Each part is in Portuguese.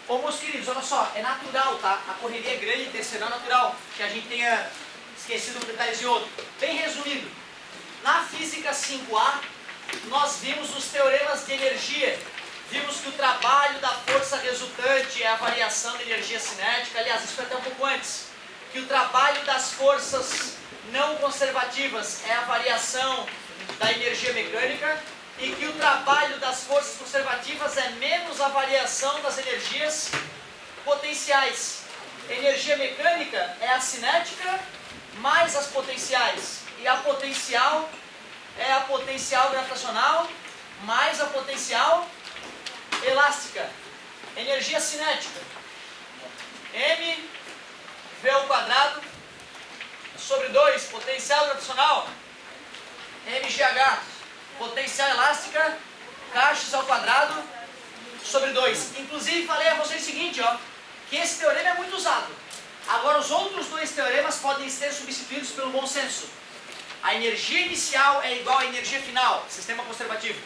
Ô, meus queridos, olha só, é natural, tá? A correria é grande, terceirão é natural, que a gente tenha esquecido um detalhezinho outro. Bem resumido, na física 5A, nós vimos os teoremas de energia. Vimos que o trabalho da força resultante é a variação da energia cinética. Aliás, isso foi até um pouco antes. Que o trabalho das forças não conservativas é a variação da energia mecânica. E que o trabalho das forças conservativas é menos a variação das energias potenciais. Energia mecânica é a cinética mais as potenciais. E a potencial é a potencial gravitacional mais a potencial elástica. Energia cinética. mv ao quadrado sobre 2. Potencial gravitacional. mgh. Potencial elástica. kx ao quadrado sobre 2. Inclusive falei a vocês o seguinte, ó, que esse teorema é muito usado. Agora os outros dois teoremas podem ser substituídos pelo bom senso. A energia inicial é igual à energia final, sistema conservativo.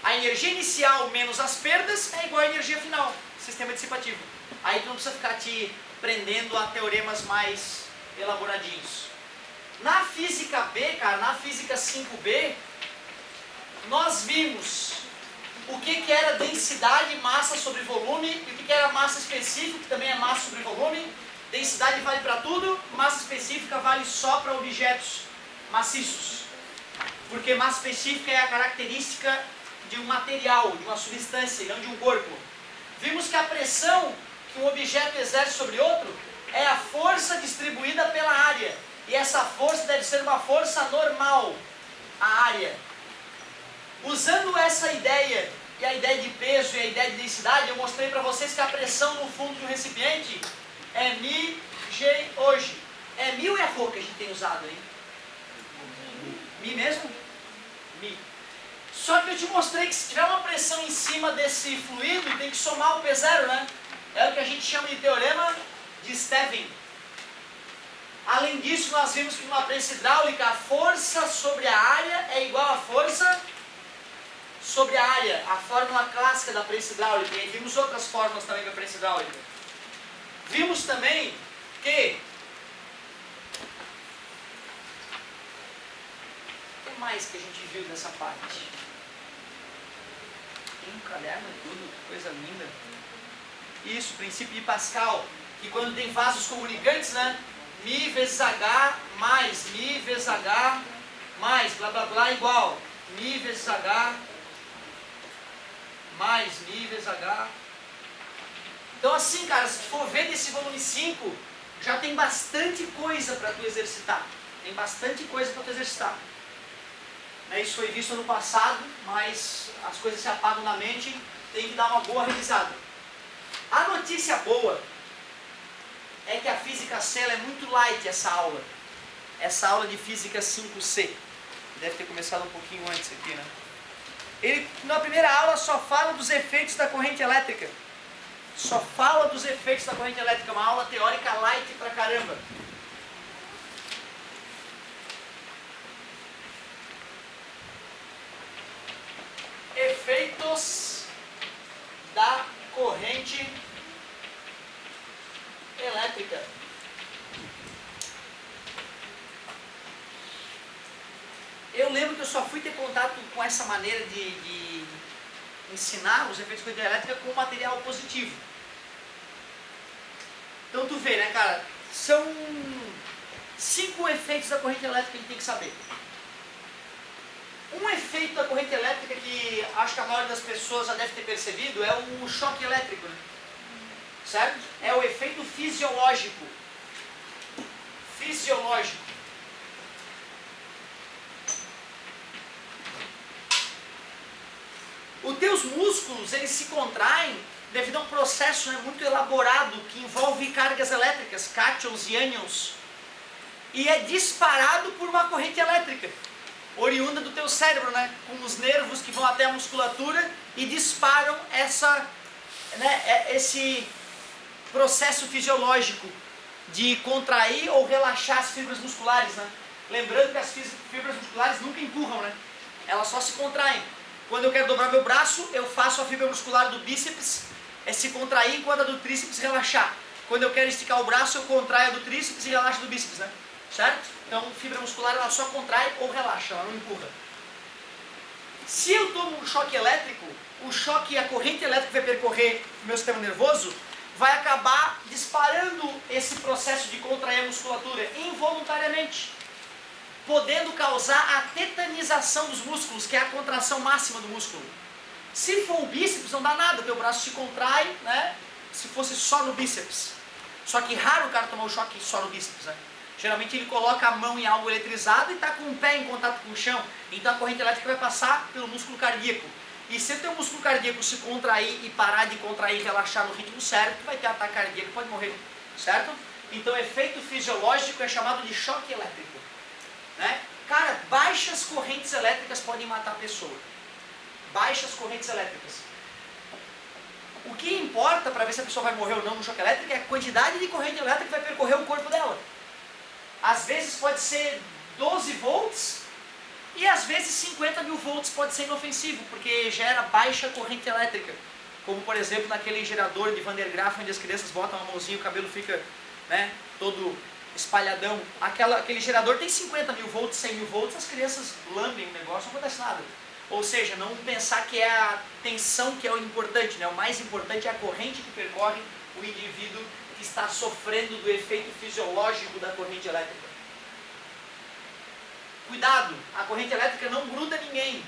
A energia inicial menos as perdas é igual à energia final, sistema dissipativo. Aí tu não precisa ficar te prendendo a teoremas mais elaboradinhos. Na física B, cara, na física 5B, nós vimos o que era densidade, massa sobre volume, e o que era massa específica, que também é massa sobre volume. Densidade vale para tudo, massa específica vale só para objetos maciços. Porque massa específica é a característica de um material, de uma substância, e não de um corpo. Vimos que a pressão que um objeto exerce sobre outro é a força distribuída pela área. E essa força deve ser uma força normal, a área. Usando essa ideia, e a ideia de peso e a ideia de densidade, eu mostrei para vocês que a pressão no fundo de um recipiente é μg hoje. É mi ou é rho que a gente tem usado, hein? Mi mesmo? Mi. Só que eu te mostrei que se tiver uma pressão em cima desse fluido, tem que somar o P0, né? É o que a gente chama de teorema de Stevin. Além disso, nós vimos que numa prensa hidráulica, a força sobre a área é igual à força sobre a área, a fórmula clássica da prensa hidráulica. E vimos outras fórmulas também da prensa hidráulica. Vimos também que... O que mais que a gente viu dessa parte? Tem um caderno e tudo, que coisa linda. Isso, princípio de Pascal, que quando tem vasos comunicantes, né? Mi vezes H mais Mi vezes H mais blá blá blá igual Mi vezes H mais Mi vezes H. Então assim, cara, se tu for ver desse volume 5, já tem bastante coisa para tu exercitar. Tem bastante coisa para tu exercitar. Isso foi visto no passado, mas as coisas se apagam na mente, tem que dar uma boa revisada. A notícia boa é que a física C é muito light, essa aula. Essa aula de física 5C. Deve ter começado um pouquinho antes aqui, né? Ele, na primeira aula, só fala dos efeitos da corrente elétrica. Só fala dos efeitos da corrente elétrica. Uma aula teórica light pra caramba. Efeitos da corrente elétrica. Eu lembro que eu só fui ter contato com essa maneira de ensinar os efeitos da corrente elétrica com material positivo. Então tu vê, né, cara? São 5 efeitos da corrente elétrica que a gente tem que saber. Um efeito da corrente elétrica que acho que a maioria das pessoas já deve ter percebido é o choque elétrico, né? Certo? É o efeito fisiológico. Fisiológico. Os teus músculos, eles se contraem devido a um processo, né, muito elaborado que envolve cargas elétricas, cátions e ânions. E é disparado por uma corrente elétrica, oriunda do teu cérebro, né, com os nervos que vão até a musculatura e disparam esse processo fisiológico de contrair ou relaxar as fibras musculares, né? Lembrando que as fibras musculares nunca empurram, né? Elas só se contraem. Quando eu quero dobrar meu braço, eu faço a fibra muscular do bíceps é se contrair enquanto a do tríceps relaxar. Quando eu quero esticar o braço, eu contraio a do tríceps e relaxo do bíceps, né? Certo? Então, fibra muscular ela só contrai ou relaxa, ela não empurra. Se eu tomo um choque elétrico, o choque, a corrente elétrica que vai percorrer o meu sistema nervoso, vai acabar disparando esse processo de contrair a musculatura involuntariamente, podendo causar a tetanização dos músculos, que é a contração máxima do músculo. Se for o bíceps, não dá nada, o teu braço se contrai, né? Se fosse só no bíceps. Só que raro o cara tomar o choque só no bíceps, né? Geralmente ele coloca a mão em algo eletrizado e está com o pé em contato com o chão. Então a corrente elétrica vai passar pelo músculo cardíaco. E se o teu músculo cardíaco se contrair e parar de contrair e relaxar no ritmo certo, tu vai ter ataque cardíaco, pode morrer, certo? Então o efeito fisiológico é chamado de choque elétrico, né? Cara, baixas correntes elétricas podem matar a pessoa. Baixas correntes elétricas. O que importa para ver se a pessoa vai morrer ou não no choque elétrico é a quantidade de corrente elétrica que vai percorrer o corpo dela. Às vezes pode ser 12 volts e às vezes 50 mil volts pode ser inofensivo, porque gera baixa corrente elétrica. Como por exemplo naquele gerador de Van der Graaf, onde as crianças botam a mãozinha e o cabelo fica, né, todo espalhadão. Aquele gerador tem 50 mil volts, 100 mil volts, as crianças lambem o negócio, não acontece nada. Ou seja, não pensar que é a tensão que é o importante, né? O mais importante é a corrente que percorre o indivíduo que está sofrendo do efeito fisiológico da corrente elétrica. Cuidado, a corrente elétrica não gruda ninguém.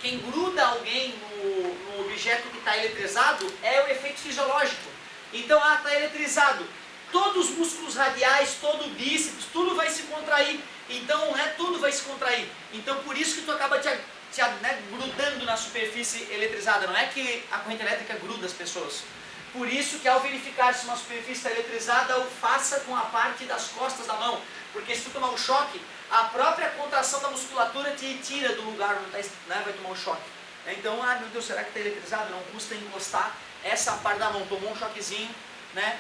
Quem gruda alguém no objeto que está eletrizado é o efeito fisiológico. Então, está eletrizado. Todos os músculos radiais, todo o bíceps, tudo vai se contrair. Então, tudo vai se contrair. Então, por isso que tu acaba grudando na superfície eletrizada. Não é que a corrente elétrica gruda as pessoas. Por isso que ao verificar se uma superfície está eletrizada, o faça com a parte das costas da mão. Porque se tu tomar um choque, a própria contração da musculatura te tira do lugar onde vai tomar um choque. Então, meu Deus, será que está eletrizado? Não custa encostar essa parte da mão. Tomou um choquezinho, né?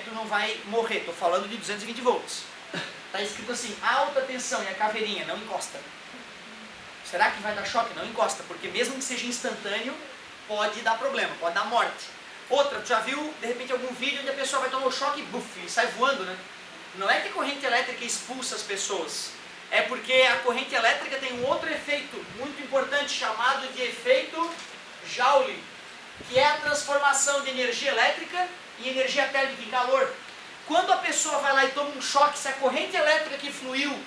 Tu não vai morrer. Estou falando de 220 volts. Está escrito assim, alta tensão e a caveirinha, não encosta. Será que vai dar choque? Não encosta, porque mesmo que seja instantâneo, pode dar problema, pode dar morte. Outra, tu já viu, de repente, algum vídeo onde a pessoa vai tomar um choque e sai voando, né? Não é que a corrente elétrica expulsa as pessoas, é porque a corrente elétrica tem um outro efeito muito importante, chamado de efeito Joule, que é a transformação de energia elétrica em energia térmica, em calor. Quando a pessoa vai lá e toma um choque, se a corrente elétrica que fluiu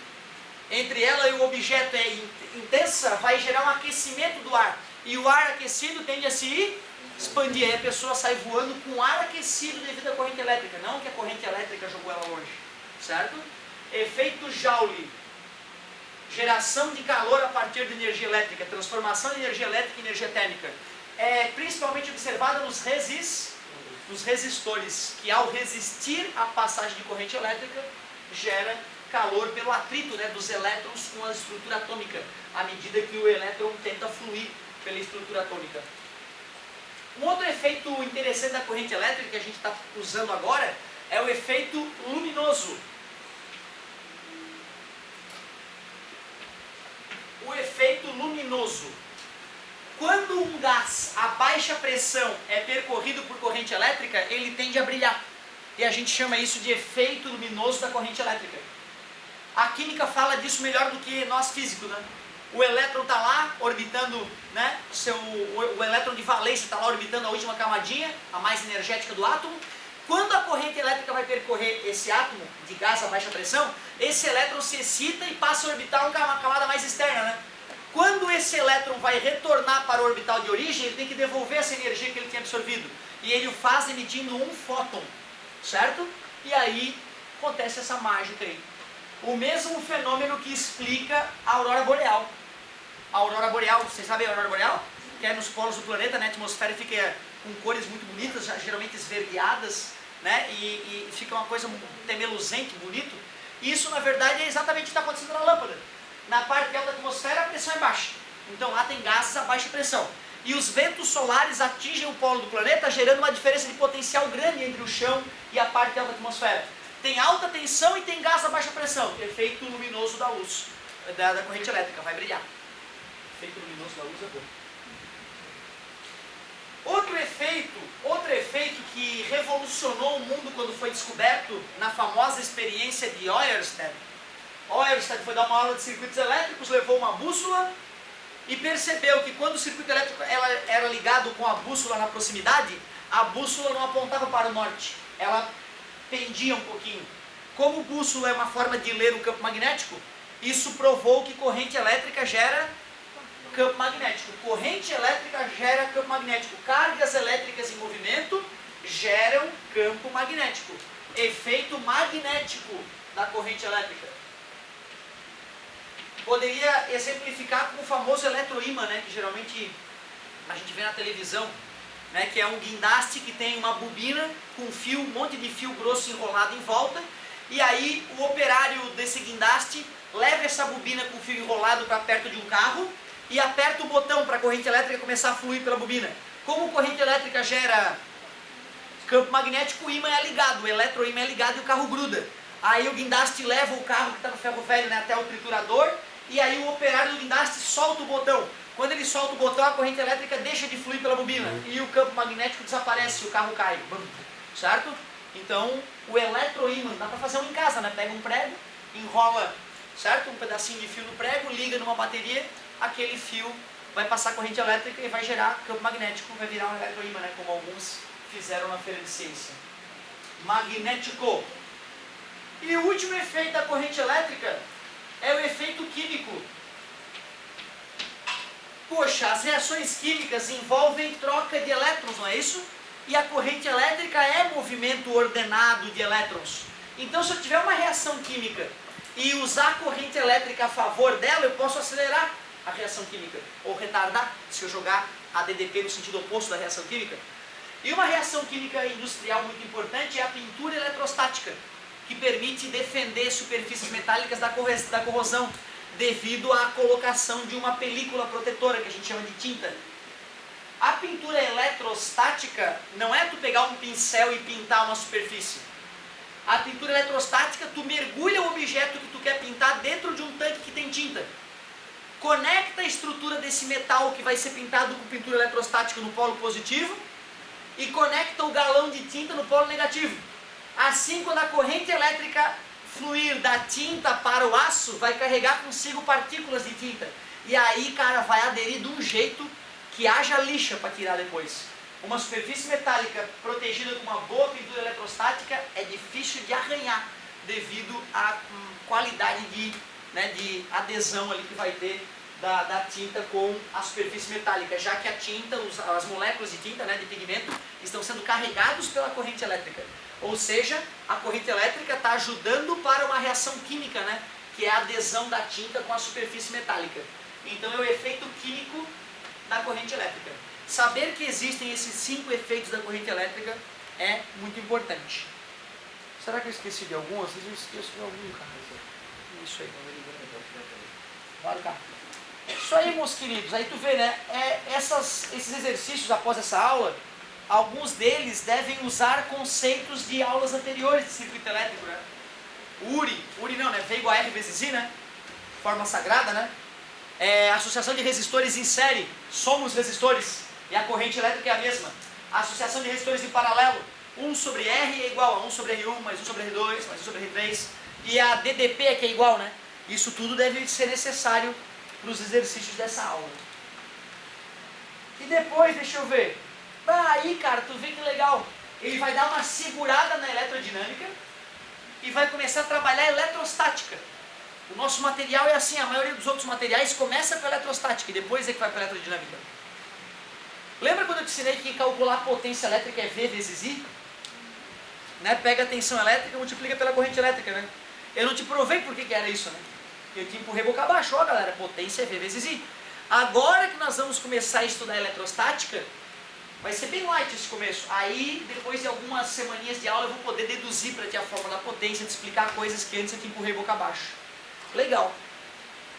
entre ela e o objeto é intensa, vai gerar um aquecimento do ar. E o ar aquecido tende a se expandir. Aí a pessoa sai voando com ar aquecido devido à corrente elétrica. Não que a corrente elétrica jogou ela longe. Certo? Efeito Joule. Geração de calor a partir de energia elétrica. Transformação de energia elétrica em energia térmica. É principalmente observada nos resistores, que ao resistir à passagem de corrente elétrica, gera calor pelo atrito, né, dos elétrons com a estrutura atômica, à medida que o elétron tenta fluir pela estrutura atômica. Um outro efeito interessante da corrente elétrica que a gente está usando agora é o efeito luminoso. O efeito luminoso. Quando um gás a baixa pressão é percorrido por corrente elétrica, ele tende a brilhar. E a gente chama isso de efeito luminoso da corrente elétrica. A química fala disso melhor do que nós físicos, né? O elétron está lá orbitando, né? O elétron de valência está lá orbitando a última camadinha, a mais energética do átomo. Quando a corrente elétrica vai percorrer esse átomo de gás a baixa pressão, esse elétron se excita e passa a orbitar uma camada mais externa, né? Quando esse elétron vai retornar para o orbital de origem, ele tem que devolver essa energia que ele tinha absorvido. E ele o faz emitindo um fóton, certo? E aí acontece essa mágica aí. O mesmo fenômeno que explica a aurora boreal. A aurora boreal, vocês sabem a aurora boreal? Que é nos polos do planeta, né? A atmosfera fica com cores muito bonitas, geralmente esverdeadas, né? E fica uma coisa temeluzente, bonito. Isso, na verdade, é exatamente o que está acontecendo na lâmpada. Na parte alta da atmosfera, a pressão é baixa. Então lá tem gases a baixa pressão. E os ventos solares atingem o polo do planeta, gerando uma diferença de potencial grande entre o chão e a parte alta da atmosfera. Tem alta tensão e tem gás a baixa pressão. Efeito luminoso da luz, da corrente elétrica, vai brilhar. Efeito luminoso da luz é bom. Outro efeito que revolucionou o mundo quando foi descoberto na famosa experiência de Ørsted. Ørsted foi dar uma aula de circuitos elétricos, levou uma bússola e percebeu que quando o circuito elétrico era ligado com a bússola na proximidade, a bússola não apontava para o norte, ela pendia um pouquinho. Como bússola é uma forma de ler o campo magnético, isso provou que corrente elétrica gera campo magnético. Corrente elétrica gera campo magnético. Cargas elétricas em movimento geram campo magnético. Efeito magnético da corrente elétrica. Poderia exemplificar com o famoso eletroímã, né, que geralmente a gente vê na televisão, né, que é um guindaste que tem uma bobina com fio, um monte de fio grosso enrolado em volta, e aí o operário desse guindaste leva essa bobina com fio enrolado para perto de um carro e aperta o botão para a corrente elétrica começar a fluir pela bobina. Como corrente elétrica gera campo magnético, o ímã é ligado, o eletroímã é ligado e o carro gruda. Aí o guindaste leva o carro que está no ferro velho, né, até o triturador, e aí o operário do guindaste solta o botão. Quando ele solta o botão, a corrente elétrica deixa de fluir pela bobina e o campo magnético desaparece, o carro cai. Certo? Então, o eletroímã, dá para fazer um em casa, né? Pega um prego, enrola, certo? Um pedacinho de fio no prego, liga numa bateria, aquele fio vai passar corrente elétrica e vai gerar campo magnético, vai virar um eletroímã, né? Como alguns fizeram na feira de ciência. Magnético. E o último efeito da corrente elétrica é o efeito químico. Poxa, as reações químicas envolvem troca de elétrons, não é isso? E a corrente elétrica é movimento ordenado de elétrons. Então, se eu tiver uma reação química e usar a corrente elétrica a favor dela, eu posso acelerar a reação química, ou retardar, se eu jogar a DDP no sentido oposto da reação química. E uma reação química industrial muito importante é a pintura eletrostática, que permite defender superfícies metálicas da corrosão, devido à colocação de uma película protetora, que a gente chama de tinta. A pintura eletrostática não é tu pegar um pincel e pintar uma superfície. A pintura eletrostática, tu mergulha o objeto que tu quer pintar dentro de um tanque que tem tinta. Conecta a estrutura desse metal que vai ser pintado com pintura eletrostática no polo positivo e conecta o galão de tinta no polo negativo. Assim, quando a corrente elétrica fluir da tinta para o aço, vai carregar consigo partículas de tinta. E aí, cara, vai aderir de um jeito que haja lixa para tirar depois. Uma superfície metálica protegida com uma boa pintura eletrostática é difícil de arranhar, devido à qualidade de adesão ali que vai ter da tinta com a superfície metálica, já que a tinta, as moléculas de tinta, né, de pigmento, estão sendo carregados pela corrente elétrica. Ou seja, a corrente elétrica está ajudando para uma reação química, né, que é a adesão da tinta com a superfície metálica. Então é o efeito químico da corrente elétrica. Saber que existem esses 5 efeitos da corrente elétrica é muito importante. Será que eu esqueci de algum? Às vezes eu esqueço de algum, cara. Isso aí, bora cá. Isso aí, meus queridos. Aí tu vê, né? Esses exercícios após essa aula, alguns deles devem usar conceitos de aulas anteriores de circuito elétrico, né? Uri não, né? V igual a R vezes I, né? Forma sagrada, né? Associação de resistores em série, somos resistores, e a corrente elétrica é a mesma. A associação de resistores em paralelo, 1 sobre R é igual a 1 sobre R1, mais 1 sobre R2, mais 1 sobre R3, e a DDP é que é igual, né? Isso tudo deve ser necessário para os exercícios dessa aula. E depois, deixa eu ver, aí, cara, tu vê que legal, ele vai dar uma segurada na eletrodinâmica e vai começar a trabalhar a eletrostática. O nosso material é assim, a maioria dos outros materiais começa com a eletrostática e depois é que vai para a eletrodinâmica. Lembra quando eu te ensinei que calcular a potência elétrica é V vezes I? Né? Pega a tensão elétrica e multiplica pela corrente elétrica, né? Eu não te provei por que era isso, né? Eu te empurrei boca abaixo, ó galera, potência é V vezes I. Agora que nós vamos começar a estudar eletrostática, vai ser bem light esse começo. Aí, depois de algumas semaninhas de aula, eu vou poder deduzir para ti a forma da potência, te explicar coisas que antes eu te empurrei boca abaixo. Legal.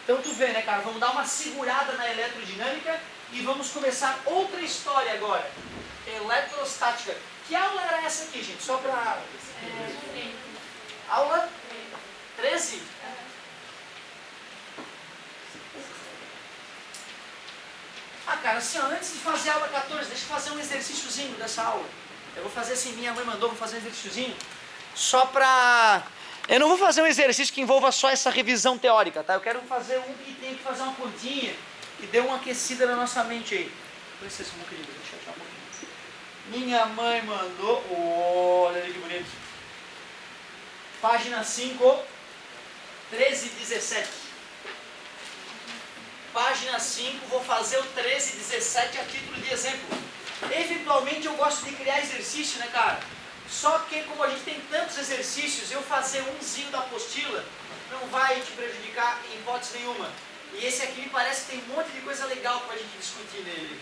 Então tu vê, né, cara? Vamos dar uma segurada na eletrodinâmica e vamos começar outra história agora. Eletrostática. Que aula era essa aqui, gente? Só para... Aula 13? Ah, cara, assim, ó, antes de fazer a aula 14, deixa eu fazer um exercíciozinho dessa aula. Eu vou fazer assim, minha mãe mandou, vou fazer um exercíciozinho. Só pra... Eu não vou fazer um exercício que envolva só essa revisão teórica, tá? Eu quero fazer um que tem que fazer uma continha e dê uma aquecida na nossa mente aí. Com licença, meu querido, deixa eu tirar um pouquinho. Minha mãe mandou... Olha ali que bonito. Página 5, 13 e 17. Página 5, vou fazer o 13 e 17 a título de exemplo. Eventualmente eu gosto de criar exercício, né, cara? Só que como a gente tem tantos exercícios, eu fazer umzinho da apostila não vai te prejudicar em hipótese nenhuma. E esse aqui me parece que tem um monte de coisa legal pra gente discutir nele.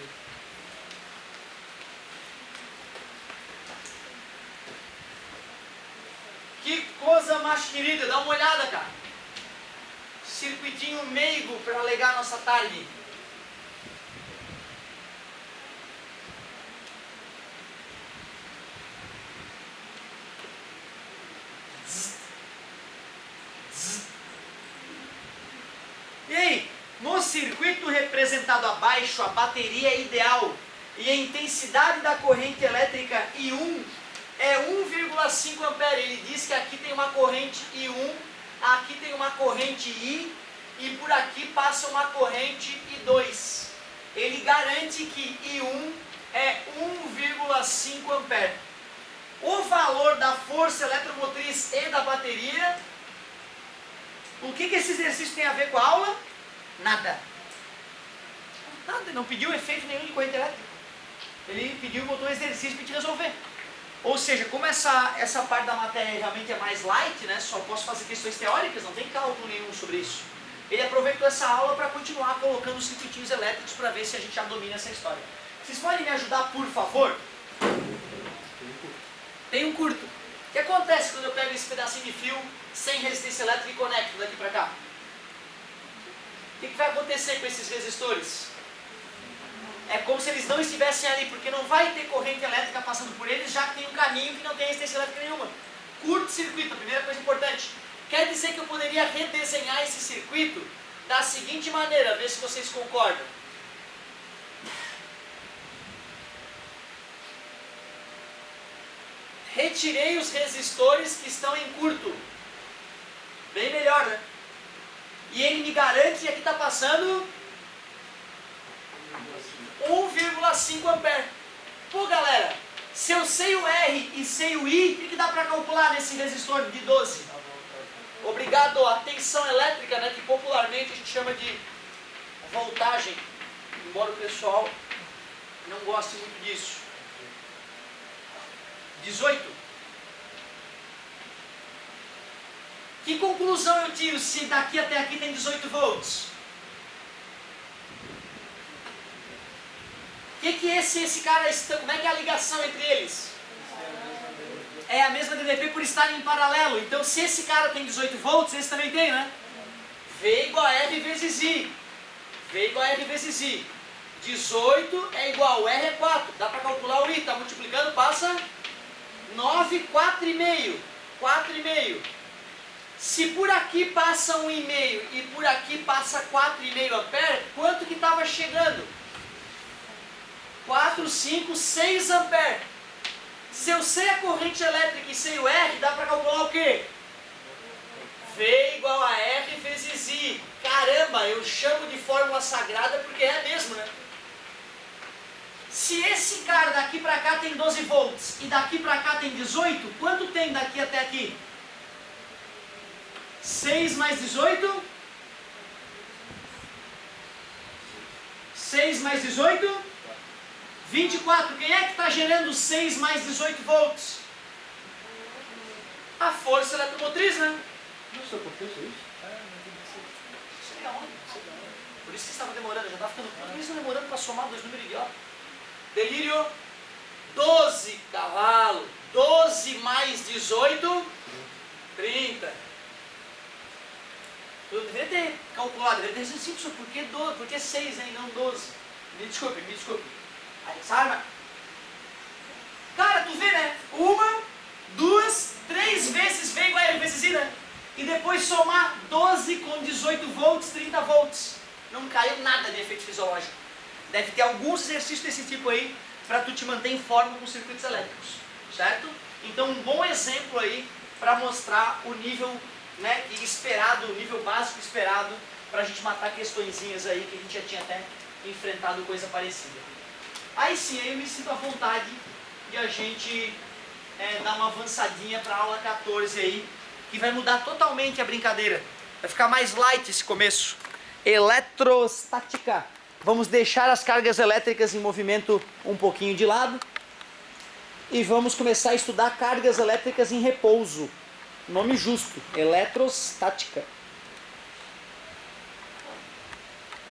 Que coisa mais querida, dá uma olhada, cara. Circuitinho meigo para alegar nossa tarde. E aí, no circuito representado abaixo, a bateria é ideal e a intensidade da corrente elétrica I1 é 1,5 ampere. Ele diz que aqui tem uma corrente I1, aqui tem uma corrente I e por aqui passa uma corrente I2. Ele garante que I1 é 1,5 ampere. O valor da força eletromotriz e da bateria... O que esse exercício tem a ver com a aula? Nada. Nada, não pediu efeito nenhum de corrente elétrica. Ele pediu e botou um exercício para a gente resolver. Ou seja, como essa parte da matéria realmente é mais light, né, só posso fazer questões teóricas, não tem cálculo nenhum sobre isso. Ele aproveitou essa aula para continuar colocando os circuitinhos elétricos para ver se a gente já domina essa história. Vocês podem me ajudar, por favor? Tem um curto. O que acontece quando eu pego esse pedacinho de fio sem resistência elétrica e conecto daqui para cá? O que vai acontecer com esses resistores? É como se eles não estivessem ali, porque não vai ter corrente elétrica passando por eles, já que tem um caminho que não tem resistência elétrica nenhuma. Curto-circuito, a primeira coisa importante. Quer dizer que eu poderia redesenhar esse circuito da seguinte maneira, ver se vocês concordam. Retirei os resistores que estão em curto. Bem melhor, né? E ele me garante que aqui está passando 1,5 ampere. Pô, galera, se eu sei o R e sei o I, o que dá para calcular nesse resistor de 12? Obrigado à tensão elétrica, né, que popularmente a gente chama de voltagem, embora o pessoal não goste muito disso. 18. Que conclusão eu tiro se daqui até aqui tem 18 volts? Que esse cara está, como é que é a ligação entre eles? É a mesma DDP por estarem em paralelo. Então se esse cara tem 18 volts, esse também tem, né? V igual a R vezes I. V igual a R vezes I. 18 é igual, o R é 4. Dá para calcular o I, está multiplicando, passa 9, 4,5. 4,5. Se por aqui passa 1,5 e por aqui passa 4,5 ampere, quanto que estava chegando? 4, 5, 6 ampere. Se eu sei a corrente elétrica e sei o R, dá para calcular o quê? V igual a R vezes I. Caramba, eu chamo de fórmula sagrada porque é mesmo, né? Se esse cara daqui para cá tem 12 volts e daqui para cá tem 18, quanto tem daqui até aqui? 6 mais 18? 6 mais 18? 24. Quem é que está gerando 6 mais 18 volts? A força eletromotriz, né? Não sei por que isso? Sei aonde. Por isso que estava demorando, já está ficando. Por isso demorando para somar dois números idiotas. Delírio. 12 cavalos. 12 mais 18, 30. Eu deveria ter calculado, deveria ter sido por que 12? Por que 6, hein? Não 12. Me desculpe, me desculpe. Aí, sabe? Cara, tu vê, né? 1, 2, 3 vezes V igual a R vezes I, né? E depois somar 12 com 18 volts, 30 volts. Não caiu nada de efeito fisiológico. Deve ter alguns exercícios desse tipo aí para tu te manter em forma com circuitos elétricos, certo? Então um bom exemplo aí para mostrar o nível, né, esperado, o nível básico esperado para a gente matar questõezinhas aí que a gente já tinha até enfrentado coisa parecida. Aí sim, aí eu me sinto à vontade de a gente dar uma avançadinha para a aula 14 aí, que vai mudar totalmente a brincadeira. Vai ficar mais light esse começo. Eletrostática. Vamos deixar as cargas elétricas em movimento um pouquinho de lado e vamos começar a estudar cargas elétricas em repouso. Nome justo, eletrostática.